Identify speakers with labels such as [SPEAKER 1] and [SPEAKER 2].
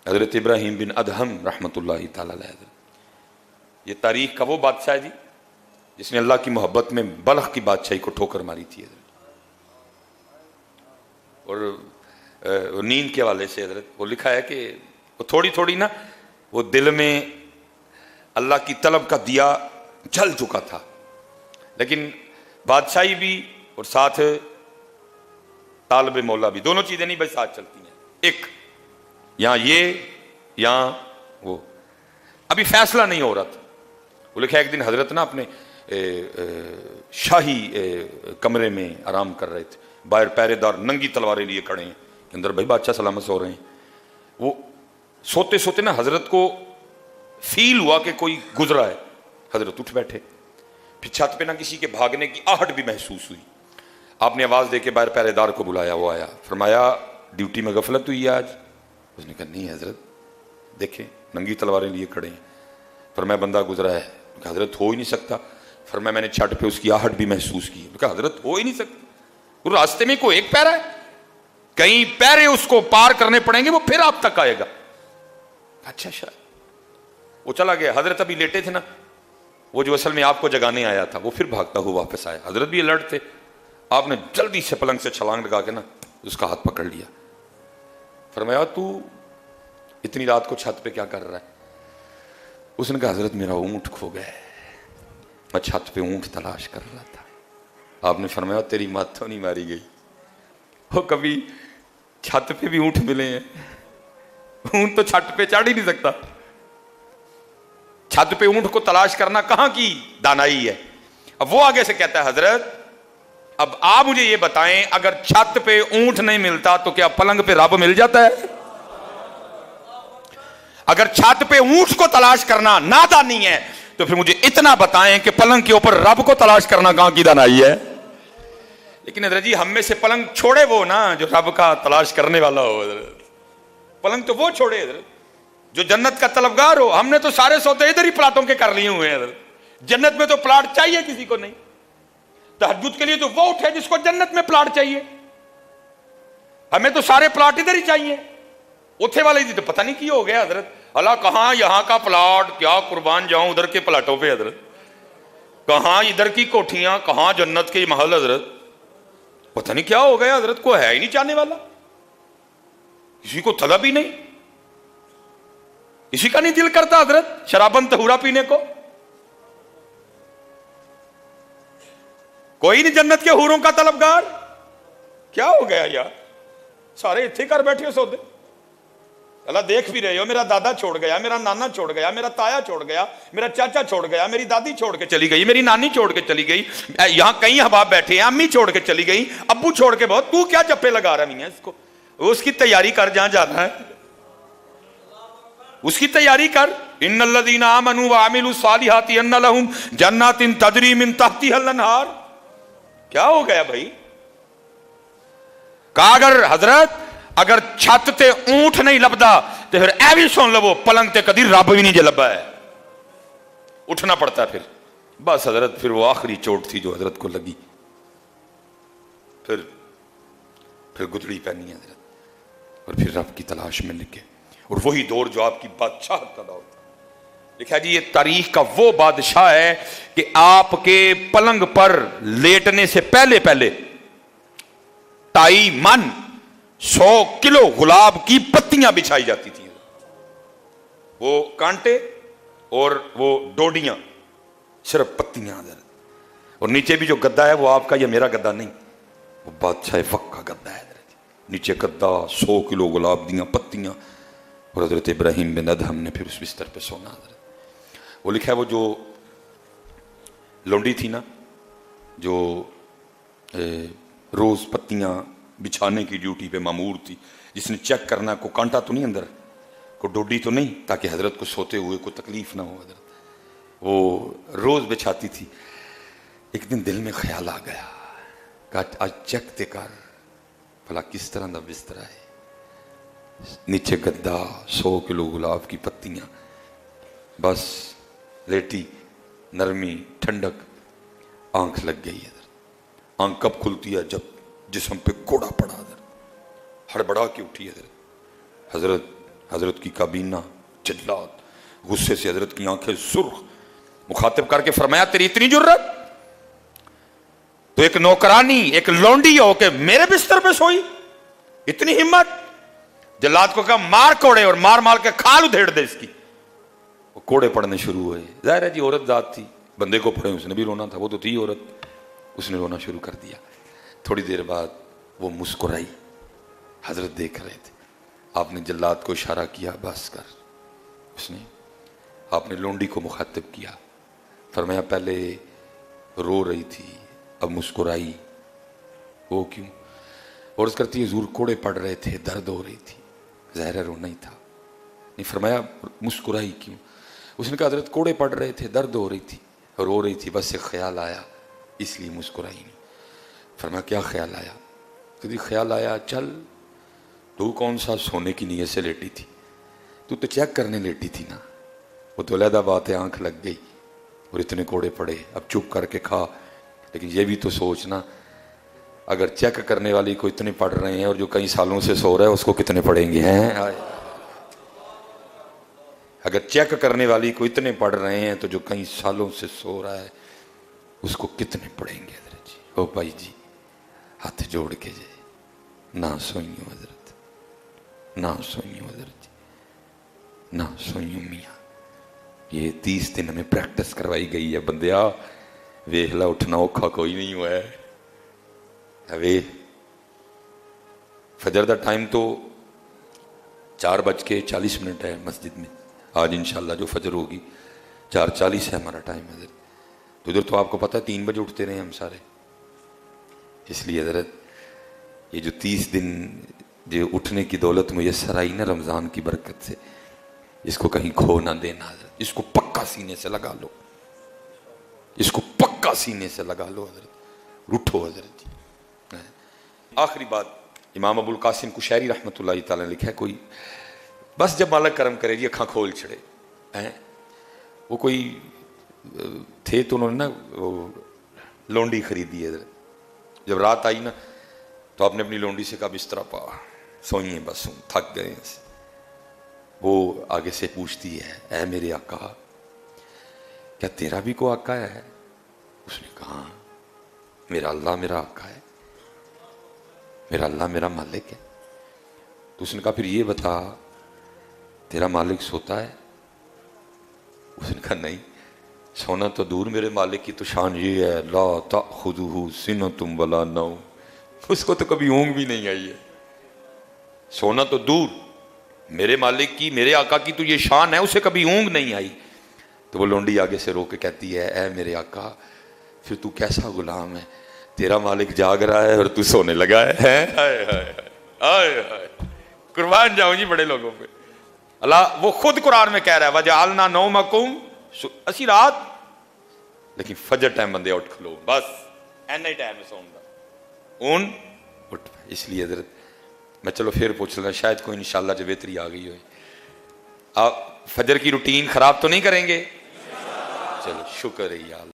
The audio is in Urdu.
[SPEAKER 1] حضرت ابراہیم بن ادہم رحمۃ اللہ تعالی علیہ، یہ تاریخ کا وہ بادشاہ ہے جی جس نے اللہ کی محبت میں بلخ کی بادشاہی کو ٹھوکر ماری تھی حضرت۔ اور نیند کے حوالے سے حضرت وہ لکھا ہے کہ وہ تھوڑی تھوڑی نا وہ دل میں اللہ کی طلب کا دیا جل چکا تھا، لیکن بادشاہی بھی اور ساتھ طالب مولا بھی، دونوں چیزیں نہیں بھائی ساتھ چلتی ہیں، ایک یہاں یہ یہاں وہ، ابھی فیصلہ نہیں ہو رہا تھا۔ وہ لکھا ایک دن حضرت نا اپنے شاہی کمرے میں آرام کر رہے تھے، باہر پہرے دار ننگی تلواریں لیے کھڑے ہیں، اندر بھائی بادشاہ سلامت سو رہے ہیں۔ وہ سوتے سوتے نا حضرت کو فیل ہوا کہ کوئی گزرا ہے، حضرت اٹھ بیٹھے، پھر چھت پہ نہ کسی کے بھاگنے کی آہٹ بھی محسوس ہوئی۔ آپ نے آواز دے کے باہر پہرے دار کو بلایا، وہ آیا، فرمایا ڈیوٹی میں غفلت ہوئی ہے آج؟ اس نے کہا نہیں حضرت، دیکھیں ننگی تلواریں لیے کھڑے ہیں۔ فرمایا بندہ گزرا ہے؟ کہا حضرت ہو ہی نہیں سکتا۔ فرمایا میں نے چھت پہ اس کی آہٹ بھی محسوس کی۔ کہا حضرت ہو ہی نہیں سکتا، وہ راستے میں کوئی ایک پیرا ہے، کئی پیرے اس کو پار کرنے پڑیں گے وہ پھر آپ تک آئے گا۔ اچھا شاید وہ چلا گیا۔ حضرت ابھی لیٹے تھے نا، وہ جو اصل میں آپ کو جگانے آیا تھا وہ پھر بھاگتا ہوا واپس آیا۔ حضرت بھی الرٹ تھے، آپ نے جلدی سے پلنگ سے چھلانگ لگا کے نا اس کا ہاتھ پکڑ لیا۔ فرمایا تو اتنی رات کو چھت پہ کیا کر رہا ہے؟ اس نے کہا حضرت میرا اونٹ کھو گیا ہے، میں چھت پہ اونٹ تلاش کر رہا تھا۔ آپ نے فرمایا تیری مات تو نہیں ماری گئی، وہ کبھی چھت پہ بھی اونٹ ملے ہیں، اونٹ تو چھت پہ چڑھ ہی نہیں سکتا، چھت پہ اونٹ کو تلاش کرنا کہاں کی دانائی ہے۔ اب وہ آگے سے کہتا ہے حضرت اب آپ مجھے یہ بتائیں اگر چھت پہ اونٹ نہیں ملتا تو کیا پلنگ پہ رب مل جاتا ہے؟ اگر چھت پہ اونٹ کو تلاش کرنا نادانی ہے تو پھر مجھے اتنا بتائیں کہ پلنگ کے اوپر رب کو تلاش کرنا کہاں کی دانائی ہے؟ لیکن حضرت جی ہم میں سے پلنگ چھوڑے وہ نا جو رب کا تلاش کرنے والا ہو، حضرت پلنگ تو وہ چھوڑے حضرت جو جنت کا طلبگار ہو۔ ہم نے تو سارے سوتے ادھر ہی پلاٹوں کے کر لیے ہوئے ہیں حضرت، جنت میں تو پلاٹ چاہیے کسی کو نہیں، تہجد کے لیے تو وہ اٹھے جس کو جنت میں پلاٹ چاہیے، ہمیں تو سارے پلاٹ ادھر ہی چاہیے۔ اتھے والے تو پتہ نہیں کی ہو گیا حضرت، اللہ کہاں یہاں کا پلاٹ، کیا قربان جاؤں ادھر کے پلاٹوں پہ حضرت، کہاں ادھر کی کوٹھیاں، کہاں جنت کے محل حضرت، پتہ نہیں کیا ہو گیا حضرت، کو ہے ہی نہیں چاہنے والا، کسی کو طلب ہی نہیں، کسی کا نہیں دل کرتا حضرت شرابن طہورا پینے کو، کوئی نہیں جنت کے حوروں کا طلبگار۔ کیا ہو گیا یار، سارے اتھے کر بیٹھے ہو سودے، اللہ دیکھ بھی رہے ہو، میرا دادا چھوڑ گیا، میرا نانا چھوڑ گیا، میرا تایا چھوڑ گیا، میرا چاچا چھوڑ گیا، میری دادی چھوڑ کے چلی گئی، میری نانی چھوڑ کے چلی گئی، یہاں کئی احباب بیٹھے ہیں، امی چھوڑ کے چلی گئی، ابو چھوڑ کے، بہت تو کیا جپے لگا رہا ہے اس کو، اس کی تیاری کر جہاں جانا ہے، اس کی تیاری کر۔ ان الذین آمنوا وعملوا الصالحات ان لہم جنات تجری من تحتها الانہار۔ کیا ہو گیا بھائی؟ کہا اگر حضرت اگر چھت تے اونٹ نہیں لبدا تو پھر اے بھی سن لو پلنگ تے کدی رب بھی نہیں جے لبا ہے، اٹھنا پڑتا ہے پھر۔ بس حضرت پھر وہ آخری چوٹ تھی جو حضرت کو لگی، پھر گدڑی پہنی حضرت اور پھر رب کی تلاش میں لگے، اور وہی دور جو آپ کی بادشاہت کا دور تھا۔ لکھا جی یہ تاریخ کا وہ بادشاہ ہے کہ آپ کے پلنگ پر لیٹنے سے پہلے 2.5 من 100 کلو گلاب کی پتیاں بچھائی جاتی تھیں، وہ کانٹے اور وہ ڈوڈیاں، صرف پتیاں حضرت، اور نیچے بھی جو گدا ہے وہ آپ کا یا میرا گدا نہیں، وہ بادشاہ وقت کا گدا ہے حضرت، نیچے گدا 100 کلو گلاب دیاں پتیاں، اور حضرت ابراہیم بن ادہم نے پھر اس بستر پہ سونا حضرت۔ وہ لکھا ہے وہ جو لونڈی تھی نا جو روز پتیاں بچھانے کی ڈیوٹی پہ مامور تھی، جس نے چیک کرنا کو کانٹا تو نہیں اندر، کو ڈوڈی تو نہیں، تاکہ حضرت کو سوتے ہوئے کوئی تکلیف نہ ہو حضرت، وہ روز بچھاتی تھی۔ ایک دن دل میں خیال آ گیا کہ آج چیک تے کر بھلا کس طرح دا بستر ہے، نیچے گدا 100 کلو گلاب کی پتیاں، بس لیٹی، نرمی، ٹھنڈک، آنکھ لگ گئی حضرت۔ آنکھ کب کھلتی ہے؟ جب جسم پہ کوڑا پڑا حضرت، ہڑبڑا کے اٹھی حضرت، حضرت کی کابینہ جلات، غصے سے حضرت کی آنکھیں سرخ، مخاطب کر کے فرمایا تیری اتنی جرت، تو ایک نوکرانی ایک لونڈی ہو کے میرے بستر پہ سوئی، اتنی ہمت؟ جلات کو کہا مار کوڑے اور مار مار کے کھال ادھیڑ دے اس کی۔ وہ کوڑے پڑنے شروع ہوئے، ظاہر ہے جی عورت ذات تھی، بندے کو پڑے اس نے بھی رونا تھا، وہ تو تھی عورت، اس نے رونا شروع کر دیا۔ تھوڑی دیر بعد وہ مسکرائی، حضرت دیکھ رہے تھے، آپ نے جلات کو اشارہ کیا بس کر، اس نے آپ نے لونڈی کو مخاطب کیا، فرمایا پہلے رو رہی تھی اب مسکرائی، وہ کیوں؟ عرض کرتی ہے حضور کوڑے پڑ رہے تھے، درد ہو رہی تھی، ظاہر ہے رونا ہی تھا، نہیں فرمایا مسکرائی کیوں؟ اس نے کہا حضرت کوڑے پڑ رہے تھے، درد ہو رہی تھی، رو رہی تھی، بس ایک خیال آیا اس لیے مسکرائی نہیں۔ فرمایا کیا خیال آیا؟ کہتی خیال آیا چل تو کون سا سونے کی نیت سے لیٹی تھی، تو چیک کرنے لیٹی تھی نا، وہ تو علیحدہ بات ہے، آنکھ لگ گئی اور اتنے کوڑے پڑے، اب چپ کر کے کھا، لیکن یہ بھی تو سوچنا اگر چیک کرنے والی کو اتنے پڑ رہے ہیں اور جو کئی سالوں سے سو رہا ہے اس کو کتنے پڑیں گے ہیں؟ اگر چیک کرنے والی کو اتنے پڑھ رہے ہیں تو جو کئی سالوں سے سو رہا ہے اس کو کتنے پڑیں گے؟ حضرت جی او بھائی جی ہاتھ جوڑ کے جائے نہ سوئیوں حضرت، نہ سوئیوں حضرت جی، نہ سوئیوں میاں، یہ 30 دن ہمیں پریکٹس کروائی گئی ہے بندیا، ویخلا اٹھنا اوکھا کوئی نہیں ہوا ہے۔ فجر دا ٹائم تو 4:40 ہے مسجد میں، آج انشاءاللہ جو فجر ہوگی 4:40 ہے ہمارا ٹائم حضرت، تو ادھر تو آپ کو پتہ ہے 3 بجے اٹھتے رہے ہم سارے، اس لیے حضرت یہ جو 30 دن جو اٹھنے کی دولت میسر آئی نا رمضان کی برکت سے، اس کو کہیں کھو نہ دینا حضرت، اس کو پکا سینے سے لگا لو، اس کو پکا سینے سے لگا لو حضرت، اٹھو حضرت جی۔ آخری بات امام ابو القاسم کشیری رحمۃ اللہ تعالی نے لکھا ہے، کوئی بس جب مالک کرم کرے جی اکھاں کھول چھڑے ہیں، وہ کوئی تھے تو انہوں نے نا وہ لونڈی خریدی ہے، جب رات آئی نا تو آپ نے اپنی لونڈی سے کہا بستر پا سوئیں بس تھک گئے ہیں، وہ آگے سے پوچھتی ہے اے میرے آقا کیا تیرا بھی کوئی آقا ہے؟ اس نے کہا میرا اللہ میرا آقا ہے، میرا اللہ میرا مالک ہے۔ تو اس نے کہا پھر یہ بتا تیرا مالک سوتا ہے؟ اس نے کہا نہیں، سونا تو دور، میرے مالک کی تو شان یہ ہے لا تأخذہ سنۃ ولا نوم، اس کو تو کبھی اونگ بھی نہیں آئی ہے، سونا تو دور، میرے مالک کی میرے آقا کی تو یہ شان ہے اسے کبھی اونگ نہیں آئی۔ تو وہ لونڈی آگے سے رو کے کہتی ہے اے میرے آقا پھر تو کیسا غلام ہے، تیرا مالک جاگ رہا ہے اور تو سونے لگا ہے۔ قربان جاؤں جی بڑے لوگوں پہ، اللہ وہ خود قرآن میں کہہ رہا ہے وَجَعَلْنَا نَوْمَكُمْ، اسی رات لیکن فجر ٹائم بندے اٹھ کھلو، بس اینی ٹائم سون دا اون اٹھ، اس لیے حضرت میں چلو پھر پوچھ لوں شاید کوئی انشاءاللہ جو بہتری آ گئی ہوئی، آپ فجر کی روٹین خراب تو نہیں کریں گے؟ چلو شکر ہے یا اللہ۔